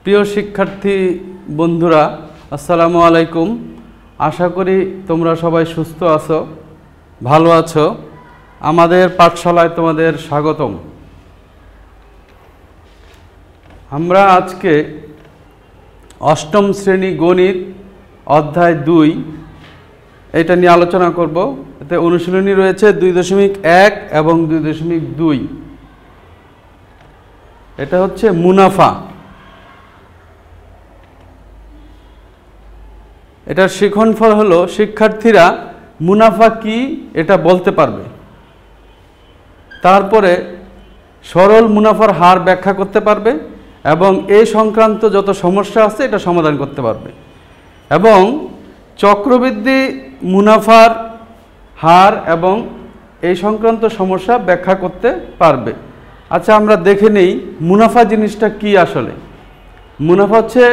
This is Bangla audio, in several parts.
প্রিয় শিক্ষার্থী বন্ধুরা, আসসালামু আলাইকুম। আশা করি তোমরা সবাই সুস্থ আছো, ভালো আছো। আমাদের পাঠশালায় তোমাদের স্বাগতম। আমরা আজকে অষ্টম শ্রেণী গণিত অধ্যায় 2 এটা নিয়ে আলোচনা করব। এতে অনুশীলনী রয়েছে 2.1 এবং 2.2। এটা হচ্ছে মুনাফা। এটার শিক্ষণফল হলো শিক্ষার্থীরা মুনাফা কি এটা বলতে পারবে, তারপরে সরল মুনাফার হার ব্যাখ্যা করতে পারবে এবং এই সংক্রান্ত যত সমস্যা আছে এটা সমাধান করতে পারবে এবং চক্রবৃদ্ধি মুনাফার হার এবং এই সংক্রান্ত সমস্যা ব্যাখ্যা করতে পারবে। আচ্ছা, আমরা দেখে নেই মুনাফা জিনিসটা কি। আসলে মুনাফা হচ্ছে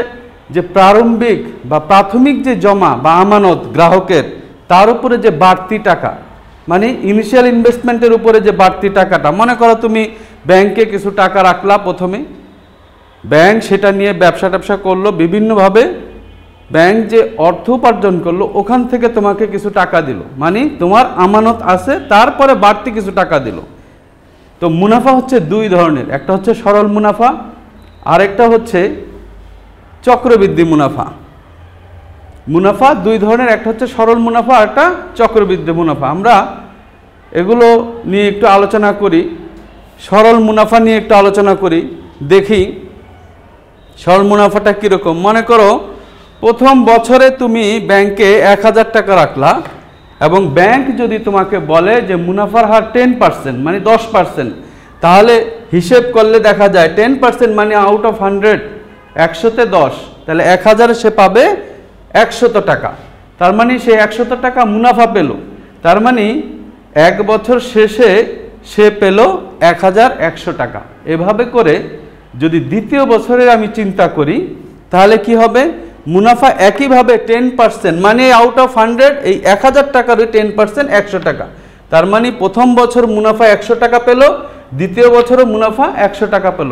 যে প্রারম্ভিক বা প্রাথমিক যে জমা বা আমানত গ্রাহকের, তার উপরে যে বাড়তি টাকা, মানে ইনিশিয়াল ইনভেস্টমেন্টের উপরে যে বাড়তি টাকাটা। মনে করো তুমি ব্যাংকে কিছু টাকা রাখলা, প্রথমে ব্যাংক সেটা নিয়ে ব্যবসা করলো, বিভিন্নভাবে ব্যাংক যে অর্থ উপার্জন করলো ওখান থেকে তোমাকে কিছু টাকা দিল, মানে তোমার আমানত আছে, তারপরে বাড়তি কিছু টাকা দিল। তো মুনাফা হচ্ছে দুই ধরনের, একটা হচ্ছে সরল মুনাফা, আরেকটা হচ্ছে চক্রবৃদ্ধি মুনাফা। মুনাফা দুই ধরনের, একটা হচ্ছে সরল মুনাফা, একটা চক্রবৃদ্ধি মুনাফা। আমরা এগুলো নিয়ে একটু আলোচনা করি। সরল মুনাফা নিয়ে একটু আলোচনা করি, দেখি সরল মুনাফাটা কীরকম। মনে করো প্রথম বছরে তুমি ব্যাংকে 1000 টাকা রাখলা এবং ব্যাংক যদি তোমাকে বলে যে মুনাফার হার 10%, মানে 10%, তাহলে হিসেব করলে দেখা যায় 10% মানে আউট অফ 100, 100-তে 10, তাহলে 1000 সে পাবে 100 টাকা। তার মানে সে 100 টাকা মুনাফা পেল। তার মানে এক বছর শেষে সে পেল 1100 টাকা। এভাবে করে যদি দ্বিতীয় বছরের আমি চিন্তা করি তাহলে কি হবে, মুনাফা একইভাবে 10%, মানে আউট অফ 100 এই 1000 টাকার 10% 100 টাকা। তার মানে প্রথম বছর মুনাফা 100 টাকা পেল, দ্বিতীয় বছরও মুনাফা 100 টাকা পেল,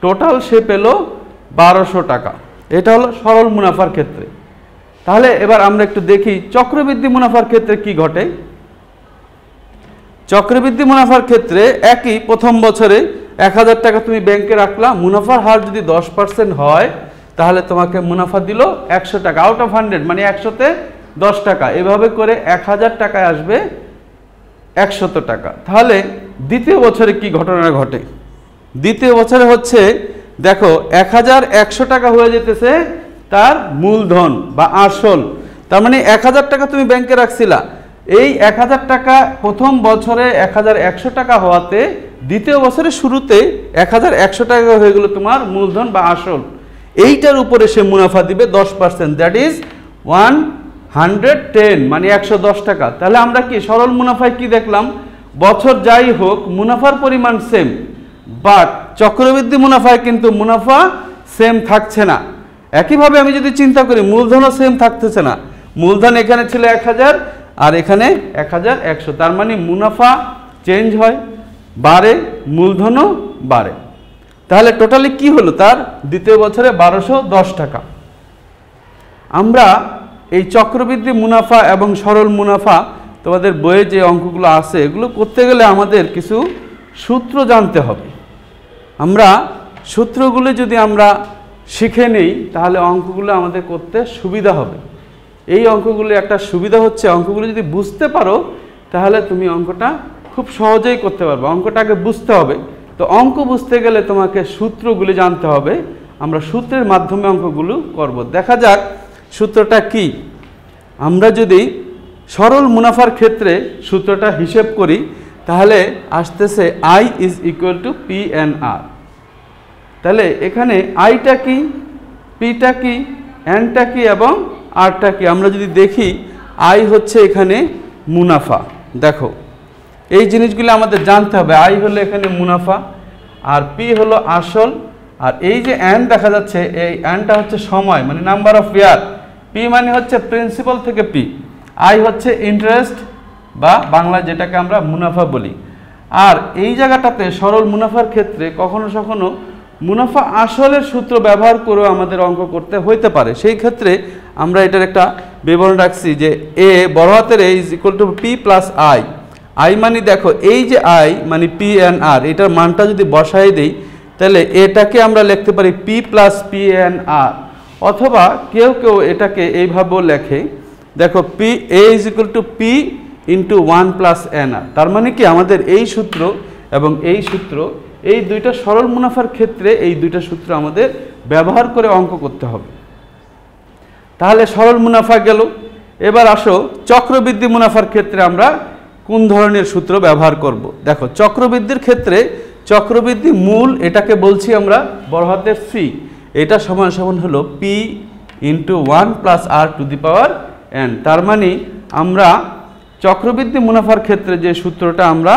টোটাল সে পেল 1200 টাকা। এটা হলো সরল মুনাফার ক্ষেত্রে। তাহলে এবার আমরা একটু দেখি চক্রবৃদ্ধি মুনাফার ক্ষেত্রে কি ঘটে। চক্রবৃদ্ধি মুনাফার ক্ষেত্রে একই, প্রথম বছরে 1000 টাকা তুমি ব্যাংকে রাখলা, মুনাফার হার যদি 10% হয় তাহলে তোমাকে মুনাফা দিল 100 টাকা, আউট অফ 100, মানে 100-তে 10 টাকা। এভাবে করে 1000 টাকায় আসবে 100 টাকা। তাহলে দ্বিতীয় বছরে কি ঘটনা ঘটে? দ্বিতীয় বছরে হচ্ছে দেখো 1100 টাকা হয়ে যেতেছে তার মূলধন বা আসল। তার মানে 1000 টাকা তুমি ব্যাংকে রাখছিলা, এই 1000 টাকা প্রথম বছরে 1100 টাকা হওয়াতে দ্বিতীয় বছরের শুরুতে 1100 টাকা হয়ে গেল তোমার মূলধন বা আসল। এইটার উপরে সে মুনাফা দিবে 10%, দ্যাট ইজ 110, মানে 110 টাকা। তাহলে আমরা কি সরল মুনাফায় কি দেখলাম, বছর যাই হোক মুনাফার পরিমাণ সেম, বাট চক্রবৃদ্ধি মুনাফায় কিন্তু মুনাফা সেম থাকছে না। একইভাবে আমি যদি চিন্তা করি মূলধনও সেম থাকতেছে না, মূলধন এখানে ছিল 1000 আর এখানে 1100, তার মানে মুনাফা চেঞ্জ হয়, বাড়ে, মূলধনও বাড়ে। তাহলে টোটালি কি হলো, তার দ্বিতীয় বছরে 1210 টাকা। আমরা এই চক্রবৃদ্ধি মুনাফা এবং সরল মুনাফা, তোমাদের বইয়ে যে অঙ্কগুলো আছে এগুলো করতে গেলে আমাদের কিছু সূত্র জানতে হবে। আমরা সূত্রগুলো যদি আমরা শিখে নেই তাহলে অঙ্কগুলো আমাদের করতে সুবিধা হবে। এই অঙ্কগুলো একটা সুবিধা হচ্ছে, অঙ্কগুলো যদি বুঝতে পারো তাহলে তুমি অঙ্কটা খুব সহজেই করতে পারবে। অঙ্কটাকে বুঝতে হবে, তো অঙ্ক বুঝতে গেলে তোমাকে সূত্রগুলি জানতে হবে। আমরা সূত্রের মাধ্যমে অঙ্কগুলো করব। দেখা যাক সূত্রটা কি। আমরা যদি সরল মুনাফার ক্ষেত্রে সূত্রটা হিসেব করি তাহলে আসতেছে I is equal to P/R। তাহলে এখানে আইটা কি, পিটা কি, এনটা কি এবং আরটা কি। আমরা যদি দেখি আই হচ্ছে এখানে মুনাফা। দেখো এই জিনিসগুলো আমাদের জানতে হবে। আই হলো এখানে মুনাফা, আর পি হলো আসল, আর এই যে এন দেখা যাচ্ছে এই এনটা হচ্ছে সময়, মানে নাম্বার অফ ইয়ার। পি মানে হচ্ছে প্রিন্সিপাল থেকে পি, আই হচ্ছে ইন্টারেস্ট বা বাংলা যেটাকে আমরা মুনাফা বলি। আর এই জায়গাটাতে সরল মুনাফার ক্ষেত্রে কখনো কখনো মুনাফা আসলের সূত্র ব্যবহার করেও আমাদের অঙ্ক করতে হইতে পারে। সেই ক্ষেত্রে আমরা এটার একটা বিবরণ রাখছি যে এ বড় হাতের A is equal to P plus I. I মানে দেখো এই যে আই মানে পি এন আর, এটার মানটা যদি বসাই দিই তাহলে এটাকে আমরা লিখতে পারি P plus P N R, অথবা কেউ কেউ এটাকে এইভাবেও লেখে, দেখো P A is equal to P into 1 plus N R. তার মানে কি আমাদের এই সূত্র এবং এই সূত্র, এই দুইটা সরল মুনাফার ক্ষেত্রে এই দুইটা সূত্র আমাদের ব্যবহার করে অঙ্ক করতে হবে। তাহলে সরল মুনাফা গেল। এবার আসো চক্রবৃদ্ধি মুনাফার ক্ষেত্রে আমরা কোন ধরনের সূত্র ব্যবহার করব। দেখো চক্রবৃদ্ধির ক্ষেত্রে চক্রবৃদ্ধি মূল, এটাকে বলছি আমরা বড় হাতের সি, এটা সমান সমান হলো P into 1 plus R to the power N. তার মানে আমরা চক্রবৃদ্ধি মুনাফার ক্ষেত্রে যে সূত্রটা আমরা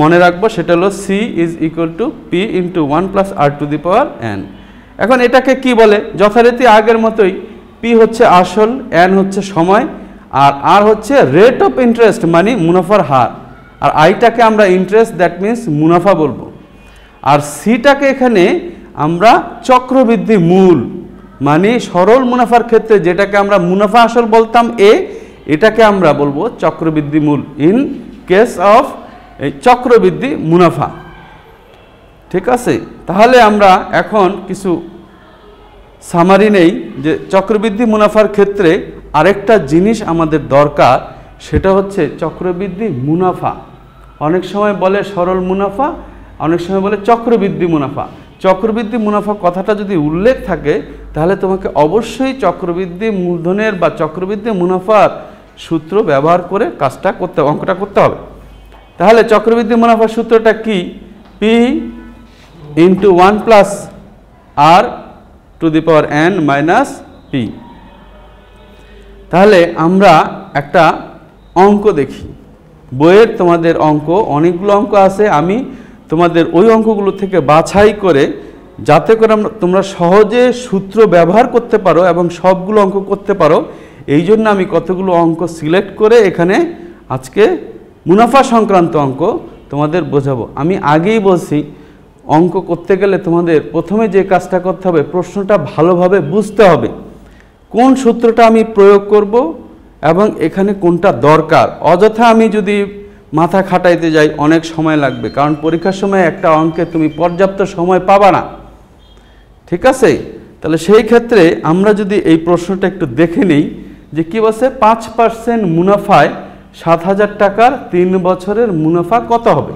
মনে রাখবো সেটা হলো C is equal to P into 1 plus R to the power N. এখন এটাকে কি বলে, যথারীতি আগের মতোই পি হচ্ছে আসল, এন হচ্ছে সময়, আর হচ্ছে রেট অফ ইন্টারেস্ট মানে মুনাফার হার, আর আইটাকে আমরা ইন্টারেস্ট দ্যাট মিনস মুনাফা বলবো, আর সিটাকে এখানে আমরা চক্রবৃদ্ধি মূল মানে সরল মুনাফার ক্ষেত্রে যেটাকে আমরা মুনাফা আসল বলতাম এ, এটাকে আমরা বলবো চক্রবৃদ্ধি মূল ইন কেস অফ চক্রবৃদ্ধি মুনাফা। ঠিক আছে, তাহলে আমরা এখন কিছু সামারি নেই যে চক্রবৃদ্ধি মুনাফার ক্ষেত্রে আরেকটা জিনিস আমাদের দরকার, সেটা হচ্ছে চক্রবৃদ্ধি মুনাফা। অনেক সময় বলে সরল মুনাফা, অনেক সময় বলে চক্রবৃদ্ধি মুনাফা। চক্রবৃদ্ধি মুনাফা কথাটা যদি উল্লেখ থাকে তাহলে তোমাকে অবশ্যই চক্রবৃদ্ধি মূলধনের বা চক্রবৃদ্ধি মুনাফার সূত্র ব্যবহার করে কাজটা করতে, অঙ্কটা করতে হবে। তাহলে চক্রবৃদ্ধি মুনাফার সূত্রটা কি, P into 1 plus R to the power N minus P. তাহলে আমরা একটা অঙ্ক দেখি, বইয়ের তোমাদের অঙ্ক অনেকগুলো অঙ্ক আছে, আমি তোমাদের ওই অঙ্কগুলো থেকে বাছাই করে যাতে করে তোমরা সহজে সূত্র ব্যবহার করতে পারো এবং সবগুলো অঙ্ক করতে পারো, এই জন্য আমি কতগুলো অঙ্ক সিলেক্ট করে এখানে আজকে মুনাফা সংক্রান্ত অঙ্ক তোমাদের বোঝাবো। আমি আগেই বলছি অঙ্ক করতে গেলে তোমাদের প্রথমে যে কাজটা করতে হবে, প্রশ্নটা ভালোভাবে বুঝতে হবে, কোন সূত্রটা আমি প্রয়োগ করব এবং এখানে কোনটা দরকার। অযথা আমি যদি মাথা খাটাইতে যাই অনেক সময় লাগবে, কারণ পরীক্ষার সময় একটা অঙ্কে তুমি পর্যাপ্ত সময় পাবা না। ঠিক আছে, তাহলে সেই ক্ষেত্রে আমরা যদি এই প্রশ্নটা একটু দেখে নিই যে কী বলছে, 5% মুনাফায় 7,000 টাকার 3 বছরের মুনাফা কত হবে।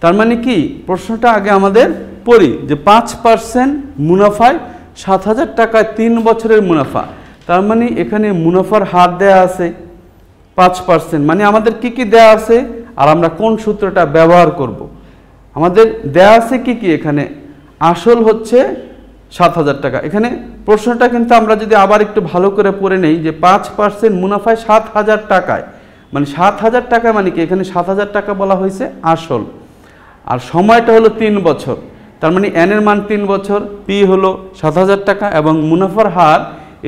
তার মানে কি, প্রশ্নটা আগে আমাদের পড়ি যে 5% মুনাফায় 7,000 টাকায় 3 বছরের মুনাফা। তার মানে এখানে মুনাফার হার দেয়া আছে 5%, মানে আমাদের কি কি দেয়া আছে আর আমরা কোন সূত্রটা ব্যবহার করব। আমাদের দেয়া আছে কি কি, এখানে আসল হচ্ছে 7,000 টাকা। এখানে প্রশ্নটা কিন্তু আমরা যদি আবার একটু ভালো করে পড়ে নেই যে 5% মুনাফায় 7,000 টাকায়, মানে 7,000 টাকা মানে কি, এখানে 7,000 টাকা বলা হয়েছে আসল, আর সময়টা হলো 3 বছর। তার মানে এন এর মান 3 বছর, পি হলো 7,000 টাকা এবং মুনাফার হার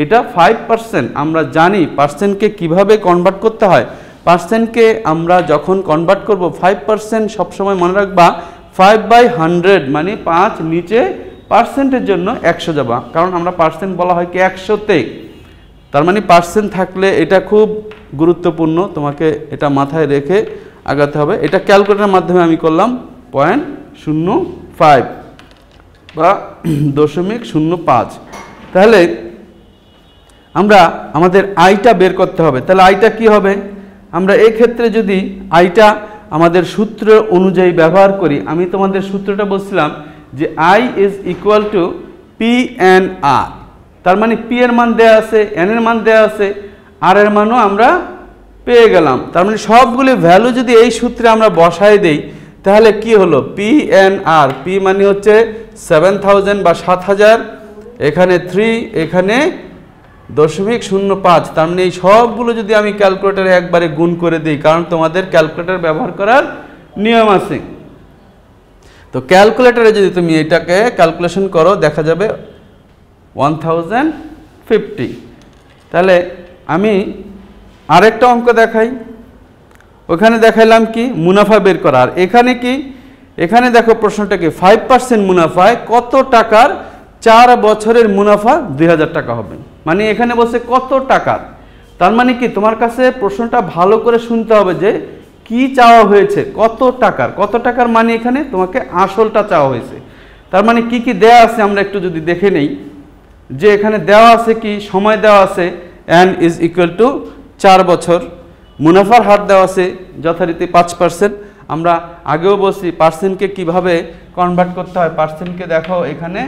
এটা 5%। আমরা জানি পার্সেন্টকে কিভাবে কনভার্ট করতে হয়, পার্সেন্টকে আমরা যখন কনভার্ট করব 5% সবসময় মনে রাখবা 5/100 মানে 5 নিচে পার্সেন্টের জন্য 100 যাবা, কারণ আমরা পার্সেন্ট বলা হয় কি 100-তে। তার মানে পার্সেন্ট থাকলে এটা খুব গুরুত্বপূর্ণ, তোমাকে এটা মাথায় রেখে আগাতে হবে। এটা ক্যালকুলেটরের মাধ্যমে আমি করলাম 0.05 বা 0.05। তাহলে আমরা আমাদের আইটা বের করতে হবে। তাহলে আইটা কি হবে, আমরা এই ক্ষেত্রে যদি আইটা আমাদের সূত্র অনুযায়ী ব্যবহার করি, আমি তোমাদের সূত্রটা বলছিলাম যে I is equal to P N R. তার মানে পি এর মান দেয়া আছে, এন এর মান দেয়া আছে, আর এর মানও আমরা পেয়ে গেলাম। তার মানে সবগুলি ভ্যালু যদি এই সূত্রে আমরা বসাই দেই তাহলে কি হলো, পি এন আর, পি মানে হচ্ছে 7,000 বা 7,000, এখানে 3, এখানে 0.05। তার মানে এই সবগুলো যদি আমি ক্যালকুলেটরে একবারে গুণ করে দিই, কারণ তোমাদের ক্যালকুলেটর ব্যবহার করার নিয়ম আছে, তো ক্যালকুলেটরে যদি তুমি এটাকে ক্যালকুলেশন করো দেখা যাবে 1050। তাহলে আমি আরেকটা অঙ্ক দেখাই, ওখানে দেখাইলাম কি মুনাফা বের করা, আর এখানে কি এখানে দেখো প্রশ্নটাকে 5% মুনাফায় কত টাকার 4 বছরের মুনাফা 2000 টাকা হবে। মানে এখানে বলছে কত টাকার, তার মানে কি তোমার কাছে প্রশ্নটা ভালো করে শুনতে হবে যে কি চাওয়া হয়েছে, কত টাকার মানে এখানে তোমাকে আসলটা চাওয়া হয়েছে। তার মানে কি কি দেয়া আছে আমরা একটু যদি দেখে নেই, যে এখানে দেওয়া আছে কি সময় দেওয়া আছে n ইজ ইকুয়াল টু 4 বছর, মুনাফার হার দেওয়া আছে যথারীতি 5%। আমরা আগেও বলছি পার্সেন্টকে কিভাবে কনভার্ট করতে হয়, পার্সেন্টকে দেখো এখানে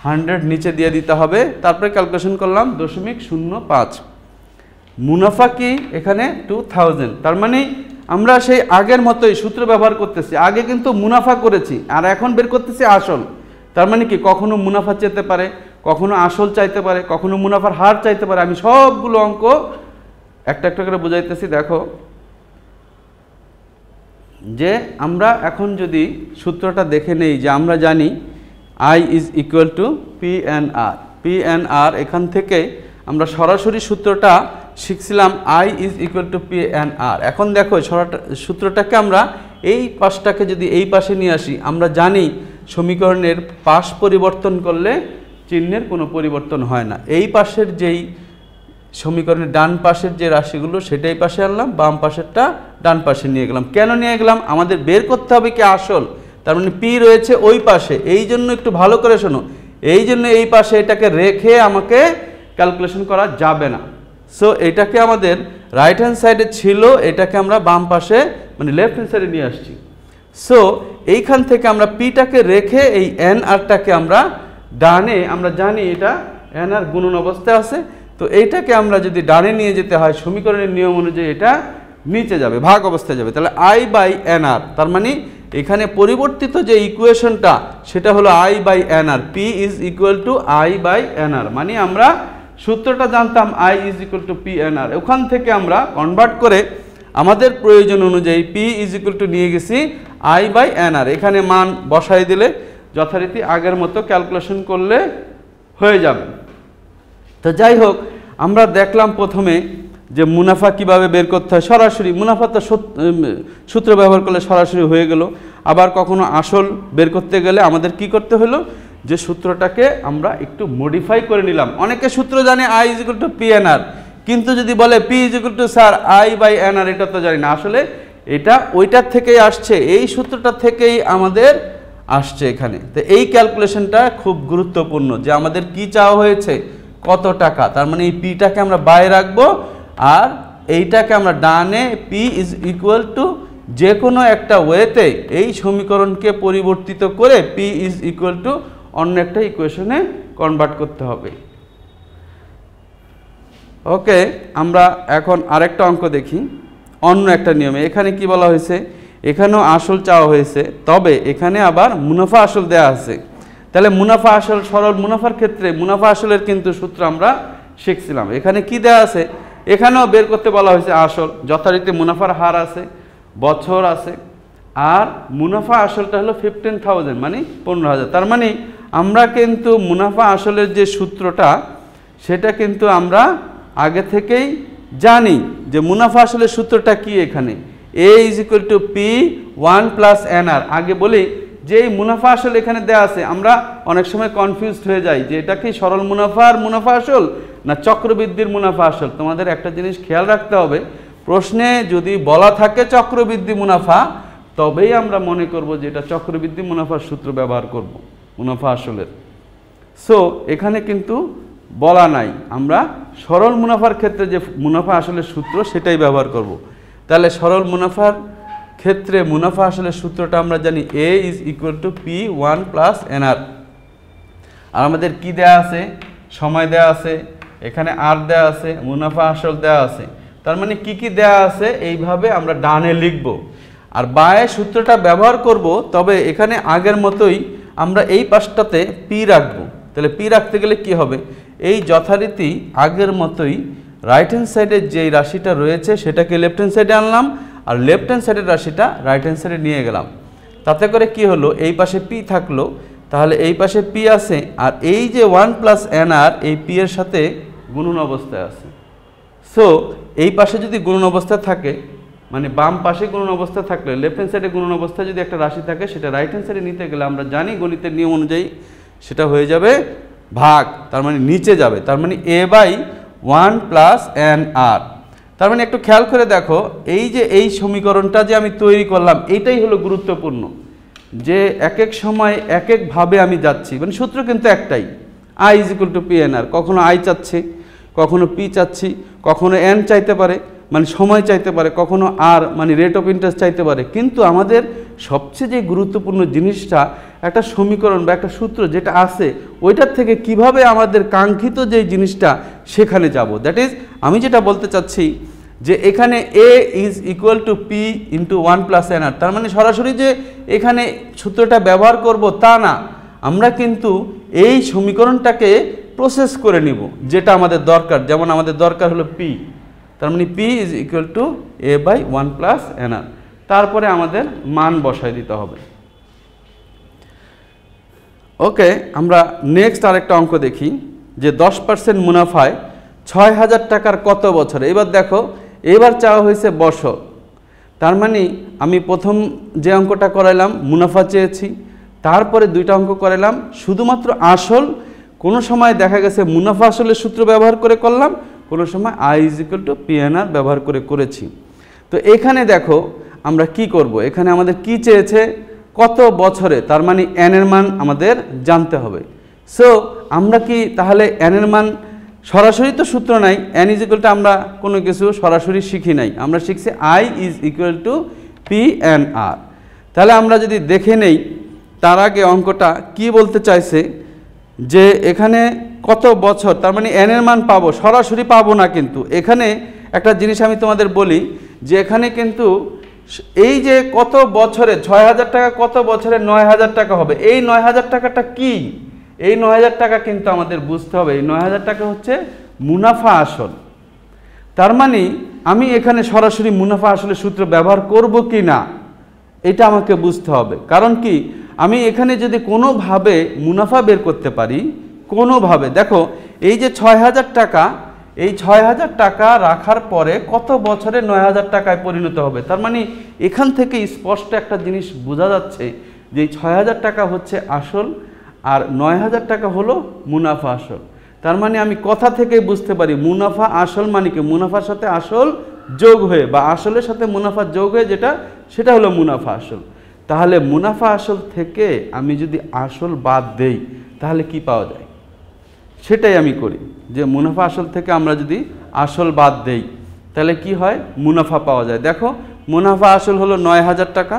100 নিচে দিয়ে দিতে হবে, তারপরে ক্যালকুলেশন করলাম 0.05। মুনাফা কি এখানে 2000, তার মানে আমরা সেই আগের মতোই সূত্র ব্যবহার করতেছি। আগে কিন্তু মুনাফা করেছি আর এখন বের করতেছি আসল। তার মানে কি কখনো মুনাফা চাইতে পারে, কখনো আসল চাইতে পারে, কখনো মুনাফার হার চাইতে পারে। আমি সবগুলো অঙ্ক একটা একটা করে বুঝাইতেছি। দেখো যে আমরা এখন যদি সূত্রটা দেখে নেই, যে আমরা জানি I is equal to PNR। এখান থেকে আমরা সরাসরি সূত্রটা শিখছিলাম I is equal to PNR। এখন দেখো সূত্রটাকে আমরা এই পাশটাকে যদি এই পাশে নিয়ে আসি, আমরা জানি সমীকরণের পাশ পরিবর্তন করলে চিহ্নের কোনো পরিবর্তন হয় না। এই পাশের যেই সমীকরণের ডান পাশের যে রাশিগুলো সেটাই পাশে আনলাম, বাম পাশেরটা ডান পাশে নিয়ে গেলাম। কেন নিয়ে গেলাম, আমাদের বের করতে হবে কি আসল, তার মানে পি রয়েছে ওই পাশে, এই জন্য একটু ভালো করে শোনো, এই জন্য এই পাশে এটাকে রেখে আমাকে ক্যালকুলেশন করা যাবে না। সো এটাকে আমাদের রাইট হ্যান্ড সাইডে ছিল, এটাকে আমরা বাম পাশে মানে লেফট হ্যান্ড সাইডে নিয়ে আসছি। সো এইখান থেকে আমরা পিটাকে রেখে এই এন আরটাকে আমরা ডানে, আমরা জানি এটা এন আর গুণন অবস্থায় আছে, তো এইটাকে আমরা যদি ডানে নিয়ে যেতে হয় সমীকরণের নিয়ম অনুযায়ী এটা নিচে যাবে, ভাগ অবস্থায় যাবে। তাহলে I বাই এন আর, তার মানে এখানে পরিবর্তিত যে ইকুয়েশনটা সেটা হলো I by N R, P is equal to I by N R. মানে আমরা সূত্রটা জানতাম I is equal to PNR, ওখান থেকে আমরা কনভার্ট করে আমাদের প্রয়োজন অনুযায়ী P ইজ ইকুয়াল টু নিয়ে গেছি I বাই এন আর। এখানে মান বসাই দিলে যথারীতি আগের মতো ক্যালকুলেশন করলে হয়ে যাবে। তো যাই হোক, আমরা দেখলাম প্রথমে যে মুনাফা কিভাবে বের করতে হয়, সরাসরি মুনাফা তো সূত্র ব্যবহার করলে সরাসরি হয়ে গেল। আবার কখনো আসল বের করতে গেলে আমাদের কি করতে হলো, যে সূত্রটাকে আমরা একটু মডিফাই করে নিলাম। অনেকে সূত্র জানে I is equal to PNR, কিন্তু যদি বলে P is equal to sir I by NR, এটা তো জানি না। আসলে এটা ওইটার থেকেই আসছে, এই সূত্রটা থেকেই আমাদের আসছে এখানে। তো এই ক্যালকুলেশনটা খুব গুরুত্বপূর্ণ, যে আমাদের কি চাওয়া হয়েছে, কত টাকা। তার মানে এই পিটাকে আমরা বাইরে রাখবো আর এইটাকে আমরা ডানে P ইজ ইকুয়াল টু যে কোনো একটা ওয়েতে এই সমীকরণকে পরিবর্তিত করে P ইজ ইকুয়াল টু অন্য একটা ইকুয়েশনে কনভার্ট করতে হবে। ওকে, আমরা এখন আরেকটা অঙ্ক দেখি অন্য একটা নিয়মে। এখানে কি বলা হয়েছে, এখানেও আসল চাওয়া হয়েছে, তবে এখানে আবার মুনাফা আসল দেয়া আছে। তাহলে মুনাফা আসল, সরল মুনাফার ক্ষেত্রে মুনাফা আসলের কিন্তু সূত্র আমরা শিখছিলাম। এখানে কি দেয়া আছে, এখানেও বের করতে বলা হয়েছে আসল, যথারীতি মুনাফার হার আছে, বছর আছে, আর মুনাফা আসলটা হলো 15,000 মানে 15,000। তার মানে আমরা কিন্তু মুনাফা আসলের যে সূত্রটা সেটা কিন্তু আমরা আগে থেকেই জানি, যে মুনাফা আসলের সূত্রটা কি, এখানে A is equal two P1 plus NR। আগে বলি যে এই মুনাফা আসল এখানে দেওয়া আছে, আমরা অনেক সময় কনফিউজড হয়ে যাই যে এটা কি সরল মুনাফার মুনাফা আসল না চক্রবৃদ্ধির মুনাফা আসল। তোমাদের একটা জিনিস খেয়াল রাখতে হবে, প্রশ্নে যদি বলা থাকে চক্রবৃদ্ধি মুনাফা, তবেই আমরা মনে করব যে এটা চক্রবৃদ্ধি মুনাফার সূত্র ব্যবহার করব মুনাফা আসলের। সো এখানে কিন্তু বলা নাই, আমরা সরল মুনাফার ক্ষেত্রে যে মুনাফা আসলের সূত্র সেটাই ব্যবহার করব। তাহলে সরল মুনাফার ক্ষেত্রে মুনাফা আসলের সূত্রটা আমরা জানি A is equal two P1 plus NR। আর আমাদের কি দেয়া আছে, সময় দেয়া আছে, এখানে আর দেয়া আছে, মুনাফা আসল দেয়া আছে। তার মানে কি কি দেয়া আছে এইভাবে আমরা ডানে লিখব আর বায়ে সূত্রটা ব্যবহার করব। তবে এখানে আগের মতোই আমরা এই পাশটাতে P রাখব। তাহলে P রাখতে গেলে কি হবে, এই যথারীতি আগের মতোই রাইট হ্যান্ড সাইডের যেই রাশিটা রয়েছে সেটাকে লেফট হ্যান্ড সাইডে আনলাম, আর লেফট হ্যান্ড সাইডের রাশিটা রাইট হ্যান্ড সাইডে নিয়ে গেলাম। তাতে করে কি হলো, এই পাশে P থাকলো, তাহলে এই পাশে P আছে, আর এই যে 1 প্লাস NR এই P এর সাথে গুণন অবস্থায় আছে। সো এই পাশে যদি গুণন অবস্থায় থাকে মানে বাম পাশে গুণন অবস্থা থাকলে লেফট হ্যান্ড সাইডে গুণন অবস্থায় যদি একটা রাশি থাকে সেটা রাইট হ্যান্ড সাইডে নিতে গেলে আমরা জানি গণিতের নিয়ম অনুযায়ী সেটা হয়ে যাবে ভাগ, তার মানে নিচে যাবে, তার মানে a/1 + n/r। তার মানে একটু খেয়াল করে দেখো, এই যে এই সমীকরণটা যে আমি তৈরি করলাম এইটাই হলো গুরুত্বপূর্ণ, যে এক এক সময় এক একভাবে আমি যাচ্ছি, মানে সূত্র কিন্তু একটাই, i = p/n/r। কখনো i চাচ্ছি, কখনো p চাচ্ছি, কখনো n চাইতে পারে মানে সময় চাইতে পারে, কখনো আর মানে রেট অফ ইন্টারেস্ট চাইতে পারে, কিন্তু আমাদের সবচেয়ে যে গুরুত্বপূর্ণ জিনিসটা একটা সমীকরণ বা একটা সূত্র যেটা আছে ওইটার থেকে কিভাবে আমাদের কাঙ্ক্ষিত যে জিনিসটা সেখানে যাব। দ্যাট ইজ আমি যেটা বলতে চাচ্ছি যে এখানে a = p × 1 + n/r, তার মানে সরাসরি যে এখানে সূত্রটা ব্যবহার করব তা না, আমরা কিন্তু এই সমীকরণটাকে প্রসেস করে নিব যেটা আমাদের দরকার। যেমন আমাদের দরকার হলো p, তার মানে p = a/1 + n/r, তারপরে আমাদের মান বসায় দিতে হবে। ওকে, আমরা নেক্সট আরেকটা অঙ্ক দেখি যে 10% মুনাফায় 6000 টাকার কত বছরে। এবার দেখো, এবার চাওয়া হয়েছে বছর, তার মানে আমি প্রথম যে অঙ্কটা করাইলাম মুনাফা চেয়েছি, তারপরে দুইটা অঙ্ক করাইলাম শুধুমাত্র আসল। কোনো সময় দেখা গেছে মুনাফা আসলের সূত্র ব্যবহার করে করলাম, কোনো সময় i = p/n/r ব্যবহার করে করেছি। তো এখানে দেখো আমরা কি করব, এখানে আমাদের কি চেয়েছে কত বছরে, তার মানে n এর মান আমাদের জানতে হবে। সো আমরা কি তাহলে n এর মান সরাসরি তো সূত্র নাই, n = আমরা কোনো কিছু সরাসরি শিখি নাই, আমরা শিখছি i = p/n/r। তাহলে আমরা যদি দেখে নেই তার আগে অঙ্কটা কি বলতে চাইছে, যে এখানে কত বছর, তার মানে n এর মান পাবো, সরাসরি পাবো না। কিন্তু এখানে একটা জিনিস আমি তোমাদের বলি যে এখানে কিন্তু এই যে কত বছরে 6000 টাকা, কত বছরে 9000 টাকা হবে, এই 9000 টাকাটা কি, এই 9000 টাকা কিন্তু আমাদের বুঝতে হবে, এই 9000 টাকা হচ্ছে মুনাফা আসল। তার মানে আমি এখানে সরাসরি মুনাফা আসলের সূত্র ব্যবহার করব কি না এটা আমাকে বুঝতে হবে। কারণ কি, আমি এখানে যদি কোনোভাবে মুনাফা বের করতে পারি, কোনোভাবে দেখো এই যে 6000 টাকা, এই 6000 টাকা রাখার পরে কত বছরে 9000 টাকায় পরিণত হবে, তার মানে এখান থেকে স্পষ্ট একটা জিনিস বোঝা যাচ্ছে যে 6000 টাকা হচ্ছে আসল আর 9000 টাকা হলো মুনাফা আসল। তার মানে আমি কথা থেকেই বুঝতে পারি মুনাফা আসল মানে কি, মুনাফার সাথে আসল যোগ হয়ে বা আসলের সাথে মুনাফা যোগ হয়ে যেটা, সেটা হলো মুনাফা আসল। তাহলে মুনাফা আসল থেকে আমি যদি আসল বাদ দেই তাহলে কি পাওয়া যায়, সেটাই আমি করি, যে মুনাফা আসল থেকে আমরা যদি আসল বাদ দেই তাহলে কি হয়, মুনাফা পাওয়া যায়। দেখো মুনাফা আসল হলো 9000 টাকা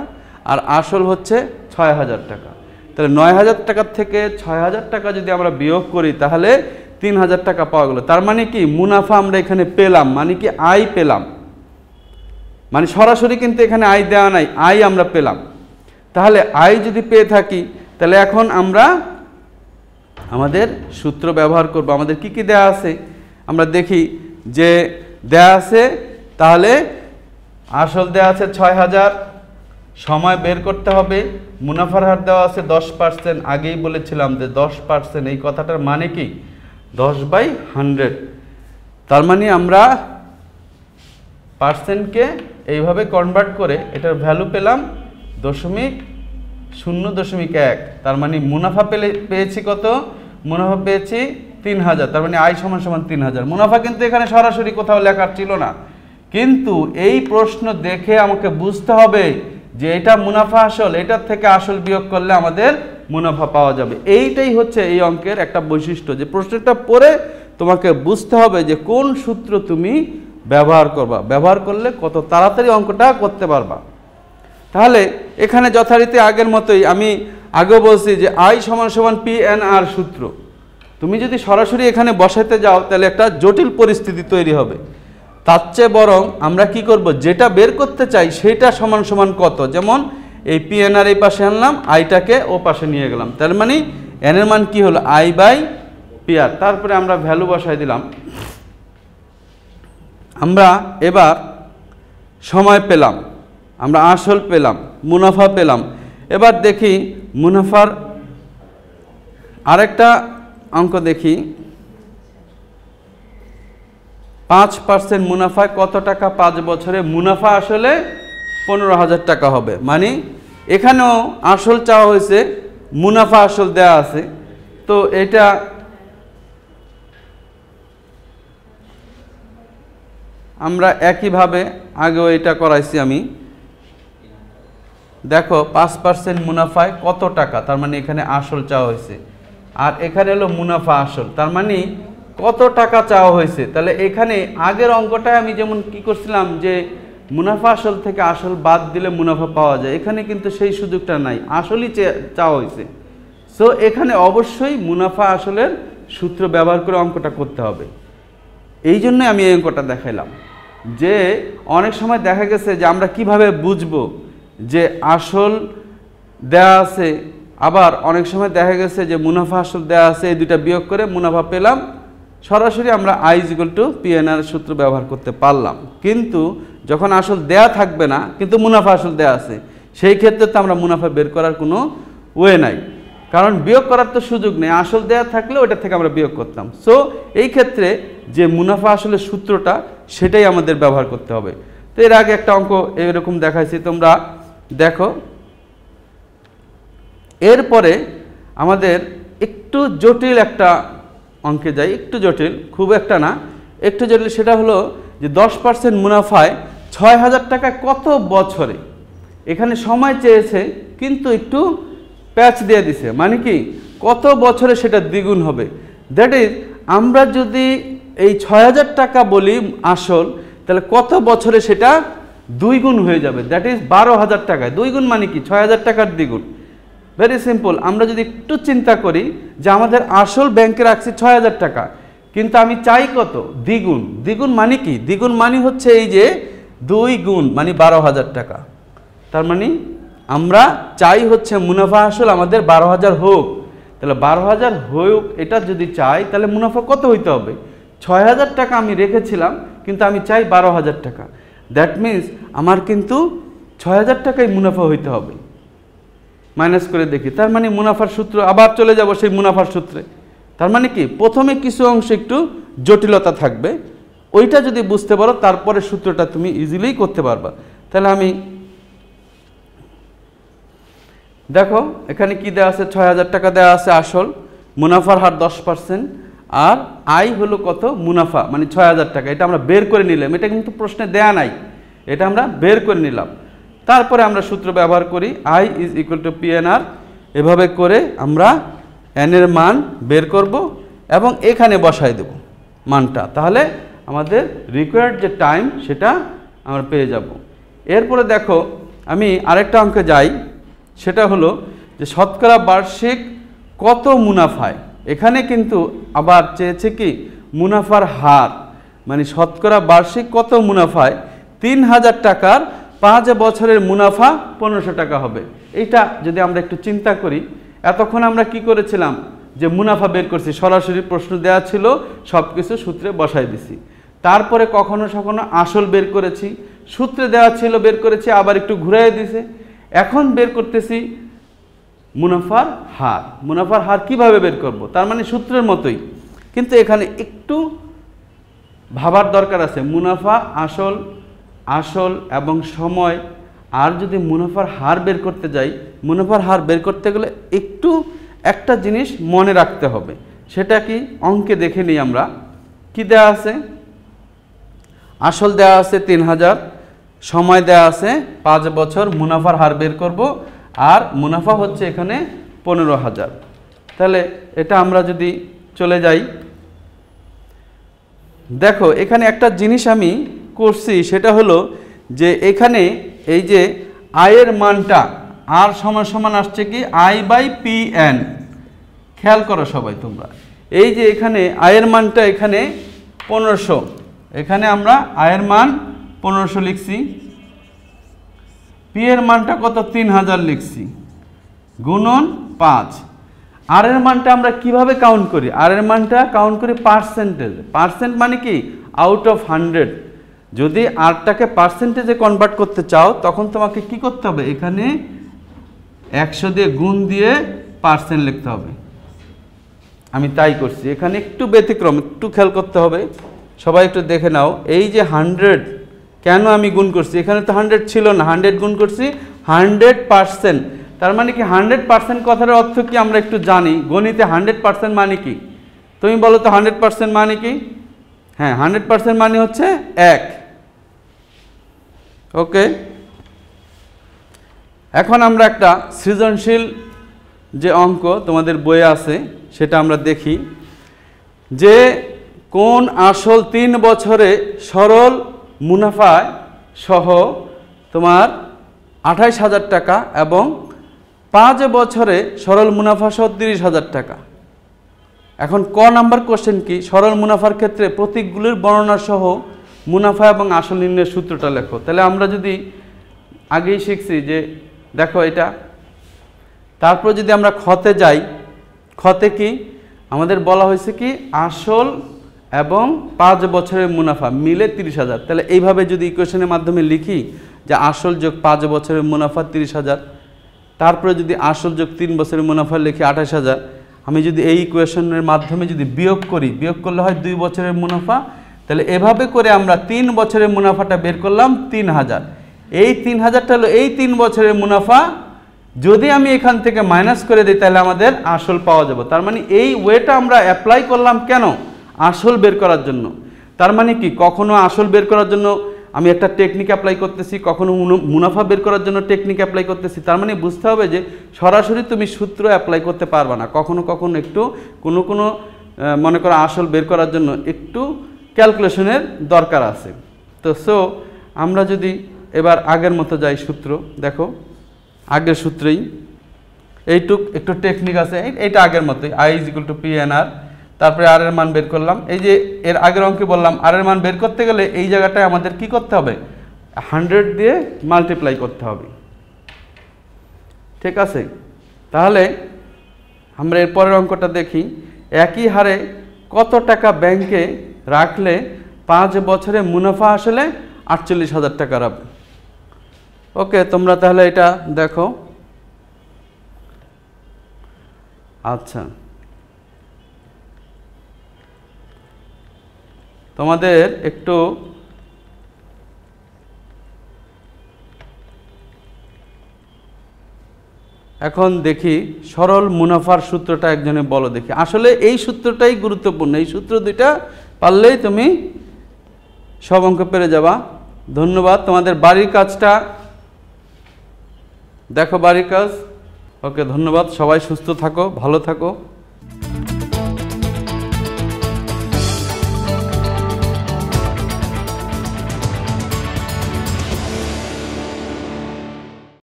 আর আসল হচ্ছে 6000 টাকা, তাহলে 9000 টাকার থেকে 6000 টাকা যদি আমরা বিয়োগ করি তাহলে 3000 টাকা পাওয়া গেল। তার মানে কি মুনাফা আমরা এখানে পেলাম, মানে কি আই পেলাম, মানে সরাসরি কিন্তু এখানে আই দেওয়া নাই, আই আমরা পেলাম। তাহলে আই যদি পেয়ে থাকি তাহলে এখন আমরা আমাদের সূত্র ব্যবহার করব। আমাদের কি কি দেয়া আছে আমরা দেখি, যে দেয়া আছে তাহলে আসল দেয়া আছে 6000, সময় বের করতে হবে, মুনাফার হার দেওয়া আছে 10%, আগেই বলেছিলাম যে 10%, এই কথাটার মানে কি 10/100, তার মানে আমরা পার্সেন্টকে এইভাবে কনভার্ট করে এটার ভ্যালু পেলাম 0.1, তার মানে মুনাফা পেয়েছি কত, মুনাফা পেয়েছি 3000, তার মানে আয় সমান 3000। মুনাফা কিন্তু এখানে সরাসরি কোথাও লেখা ছিল না, কিন্তু এই প্রশ্ন দেখে আমাকে বুঝতে হবে যে এটা মুনাফা আসল, এটার থেকে আসল বিয়োগ করলে আমাদের মুনাফা পাওয়া যাবে। এইটাই হচ্ছে এই অঙ্কের একটা বৈশিষ্ট্য, যে প্রশ্নটা পড়ে তোমাকে বুঝতে হবে যে কোন সূত্র তুমি ব্যবহার করবা, ব্যবহার করলে কত তাড়াতাড়ি অঙ্কটা করতে পারবা। তাহলে এখানে যথারীতি আগের মতোই আমি আগেও বলছি যে আই সমান p/n/r সূত্র, তুমি যদি সরাসরি এখানে বসাতে যাও তাহলে একটা জটিল পরিস্থিতি তৈরি হবে। তার চেয়ে বরং আমরা কি করব, যেটা বের করতে চাই সেটা সমান কত, যেমন এই p/n/r এই পাশে আনলাম, আইটাকে ও পাশে নিয়ে গেলাম, তার মানে n এর মান কি হলো i/p/r, তারপরে আমরা ভ্যালু বসাই দিলাম। আমরা এবার সময় পেলাম, আমরা আসল পেলাম, মুনাফা পেলাম। এবার দেখি মুনাফার আরেকটা অঙ্ক দেখি। 5% মুনাফায় কত টাকা 5 বছরে মুনাফা আসলে 15,000 টাকা হবে। মানে এখানেও আসল চাওয়া হয়েছে, মুনাফা আসল দেয়া আছে। তো এটা আমরা একইভাবে আগেও এটা করাইছি আমি। দেখো 5% মুনাফায় কত টাকা, তার মানে এখানে আসল চাওয়া হয়েছে, আর এখানে হলো মুনাফা আসল, তার মানে কত টাকা চাওয়া হয়েছে। তাহলে এখানে আগের অঙ্কটায় আমি যেমন কি করছিলাম যে মুনাফা আসল থেকে আসল বাদ দিলে মুনাফা পাওয়া যায়, এখানে কিন্তু সেই সুযোগটা নাই, আসলই চাওয়া হয়েছে। সো এখানে অবশ্যই মুনাফা আসলের সূত্র ব্যবহার করে অঙ্কটা করতে হবে। এই জন্য আমি এই অঙ্কটা দেখাইলাম যে অনেক সময় দেখা গেছে যে আমরা কিভাবে বুঝবো যে আসল দেয়া আছে, আবার অনেক সময় দেখা গেছে যে মুনাফা আসল দেয়া আছে, এই দুইটা বিয়োগ করে মুনাফা পেলাম, সরাসরি আমরা I = PNR সূত্র ব্যবহার করতে পারলাম। কিন্তু যখন আসল দেয়া থাকবে না কিন্তু মুনাফা আসল দেয়া আছে, সেই ক্ষেত্রে তো আমরা মুনাফা বের করার কোনো ওয়ে নাই, কারণ বিয়োগ করার তো সুযোগ নেই, আসল দেয়া থাকলে ওটা থেকে আমরা বিয়োগ করতাম। সো এই ক্ষেত্রে যে মুনাফা আসলের সূত্রটা সেটাই আমাদের ব্যবহার করতে হবে। তো এর আগে একটা অঙ্ক এরকম দেখাইছি, তোমরা দেখো। এরপরে আমাদের একটু জটিল একটা অঙ্কে যাই, একটু জটিল, খুব একটা না, একটু জটিল। সেটা হলো যে 10% মুনাফায় 6,000 টাকা কত বছরে। এখানে সময় চেয়েছে কিন্তু একটু প্যাচ দিয়ে দিছে, মানে কি কত বছরে সেটা দ্বিগুণ হবে। দ্যাট ইজ আমরা যদি এই 6,000 টাকা বলি আসল, তাহলে কত বছরে সেটা 2 গুণ হয়ে যাবে। দ্যাট ইজ 12,000 টাকায় 2 গুণ মানে কি 6,000 টাকার দ্বিগুণ। Very simple. আমরা যদি একটু চিন্তা করি যে আমাদের আসল ব্যাংকে রাখছি 6,000 টাকা, কিন্তু আমি চাই কত দ্বিগুণ। দ্বিগুণ মানে কি, দ্বিগুণ মানে হচ্ছে এই যে 2 গুণ মানে 12,000 টাকা। তার মানে আমরা চাই হচ্ছে মুনাফা আসল আমাদের 12,000 হোক। তাহলে 12,000 হোক এটা যদি চাই, তাহলে মুনাফা কত হইতে হবে? 6,000 টাকা আমি রেখেছিলাম কিন্তু আমি চাই 12,000 টাকা। দ্যাট মিন্স আমার কিন্তু 6,000 টাকাই মুনাফা হইতে হবে। মাইনাস করে দেখি, তার মানে মুনাফার সূত্র আবার চলে যাব সেই মুনাফার সূত্রে। তার মানে কি প্রথমে কিছু অংশ একটু জটিলতা থাকবে, ওইটা যদি বুঝতে পারো তারপরে সূত্রটা তুমি ইজিলি করতে পারবা। তাহলে আমি দেখো এখানে কি দেওয়া আছে, 6,000 টাকা দেওয়া আছে আসল, মুনাফার হার 10%, আর আয় হলো কত মুনাফা মানে 6,000 টাকা। এটা আমরা বের করে নিলাম, এটা কিন্তু প্রশ্নে দেয়া নাই, এটা আমরা বের করে নিলাম। তারপরে আমরা সূত্র ব্যবহার করি I = PNR। এভাবে করে আমরা n এর মান বের করব এবং এখানে বসাই দেব মানটা, তাহলে আমাদের রিকোয়ার্ড যে টাইম সেটা আমরা পেয়ে যাব। এরপরে দেখো আমি আরেকটা অঙ্কে যাই, সেটা হলো যে শতকরা বার্ষিক কত মুনাফায়। এখানে কিন্তু আবার চেয়েছে কি মুনাফার হার, মানে শতকরা বার্ষিক কত মুনাফায় 3,000 টাকার 5 বছরের মুনাফা 1500 টাকা হবে। এইটা যদি আমরা একটু চিন্তা করি, এতক্ষণ আমরা কি করেছিলাম যে মুনাফা বের করছি, সরাসরি প্রশ্ন দেওয়া ছিল, সব কিছু সূত্রে বসাই দিছি। তারপরে কখনো কখনো আসল বের করেছি, সূত্রে দেওয়া ছিল বের করেছি, আবার একটু ঘুরাই দিছে। এখন বের করতেছি মুনাফার হার। মুনাফার হার কিভাবে বের করব? তার মানে সূত্রের মতোই, কিন্তু এখানে একটু ভাবার দরকার আছে। মুনাফা আসল, আসল এবং সময়, আর যদি মুনাফার হার বের করতে যাই, মুনাফার হার বের করতে গেলে একটু একটা জিনিস মনে রাখতে হবে। সেটা কি অঙ্কে দেখে নিই আমরা। কি দেয়া আছে? আসল দেয়া আছে 3,000, সময় দেয়া আছে 5 বছর, মুনাফার হার বের করব, আর মুনাফা হচ্ছে এখানে 15,000। তাহলে এটা আমরা যদি চলে যাই, দেখো এখানে একটা জিনিস আমি করছি, সেটা হলো যে এখানে এই যে আয়ের মানটা আর সমান সমান আসছে কি I/PN। খেয়াল করো সবাই তোমরা, এই যে এখানে আয়ের মানটা এখানে 1500, এখানে আমরা আয়ের মান 1500 লিখছি, পি এর মানটা কত 3,000 লিখছি, গুণন 5। আর এর মানটা আমরা কিভাবে কাউন্ট করি? আর এর মানটা কাউন্ট করি পার্সেন্টেজ। পার্সেন্ট মানে কি আউট অফ 100। যদি আরটাকে পার্সেন্টেজে কনভার্ট করতে চাও তখন তোমাকে কি করতে হবে, এখানে 100 দিয়ে গুণ দিয়ে পার্সেন্ট লিখতে হবে। আমি তাই করছি, এখানে একটু ব্যতিক্রম, একটু খেয়াল করতে হবে। সবাই একটু দেখে নাও, এই যে 100 কেন আমি গুণ করছি, এখানে তো 100 ছিল না, 100 গুণ করছি 100%। তার মানে কি 100% কথার অর্থ কি আমরা একটু জানি, গণিতে 100% মানে কি? তুমি বলো তো 100% মানে কি? হ্যাঁ, 100% মানে হচ্ছে 1। ওকে, এখন আমরা একটা সৃজনশীল যে অঙ্ক তোমাদের বইয়ে আছে সেটা আমরা দেখি, যে কোন আসল 3 বছরে সরল মুনাফা সহ তোমার 28,000 টাকা এবং 5 বছরে সরল মুনাফা সহ 30,000 টাকা। এখন ক নাম্বার কোশ্চেন কি, সরল মুনাফার ক্ষেত্রে প্রতীকগুলির বর্ণনা সহ মুনাফা এবং আসল নির্ণয়ের সূত্রটা লেখো। তাহলে আমরা যদি আগেই শিখছি যে দেখো এটা, তারপর যদি আমরা খতে যাই, খতে কি আমাদের বলা হয়েছে কি আসল এবং 5 বছরের মুনাফা মিলে 30,000। তাহলে এইভাবে যদি ইকুয়েশনের মাধ্যমে লিখি যে আসল যোগ 5 বছরের মুনাফা 30,000, তারপরে যদি আসল যোগ 3 বছরের মুনাফা লিখি 28,000, আমি যদি এই ইকুয়েশনের মাধ্যমে যদি বিয়োগ করি, বিয়োগ করলে হয় 2 বছরের মুনাফা। তাহলে এভাবে করে আমরা 3 বছরের মুনাফাটা বের করলাম 3,000। এই 3,000টা হলো এই 3 বছরের মুনাফা। যদি আমি এখান থেকে মাইনাস করে দিই তাহলে আমাদের আসল পাওয়া যাবে। তার মানে এই ওয়েটা আমরা অ্যাপ্লাই করলাম কেন? আসল বের করার জন্য। তার মানে কি কখনো আসল বের করার জন্য আমি একটা টেকনিক অ্যাপ্লাই করতেছি, কখনো মুনাফা বের করার জন্য টেকনিক অ্যাপ্লাই করতেছি। তার মানে বুঝতে হবে যে সরাসরি তুমি সূত্র অ্যাপ্লাই করতে পারবে না, কখনো কখনো একটু কোনো মনে করো আসল বের করার জন্য একটু ক্যালকুলেশনের দরকার আছে। তো আমরা যদি এবার আগের মতো যাই, সূত্র দেখো, আগের সূত্রেই এইটুক একটু টেকনিক আছে, এইটা আগের মতোই, I = PNR। তারপরে আর এর মান বের করলাম, এই যে এর আগের অঙ্কে বললাম আর এর মান বের করতে গেলে এই জায়গাটায় আমাদের কি করতে হবে, 100 দিয়ে মাল্টিপ্লাই করতে হবে। ঠিক আছে, তাহলে আমরা এর পরের অঙ্কটা দেখি, একই হারে কত টাকা ব্যাংকে রাখলে 5 বছরে মুনাফা আসলে 48,000 টাকা হবে। ওকে, তোমরা তাহলে এটা দেখো। আচ্ছা, তোমাদের একটু এখন দেখি সরল মুনাফার সূত্রটা একজনে বলো দেখি। আসলে এই সূত্রটাই গুরুত্বপূর্ণ, এই সূত্র দুইটা পারলেই তুমি সব অঙ্ক পেরে যাবা। ধন্যবাদ। তোমাদের বাড়ির কাজটা দেখো, বাড়ির কাজ। ওকে, ধন্যবাদ। সবাই সুস্থ থাকো, ভালো থাকো।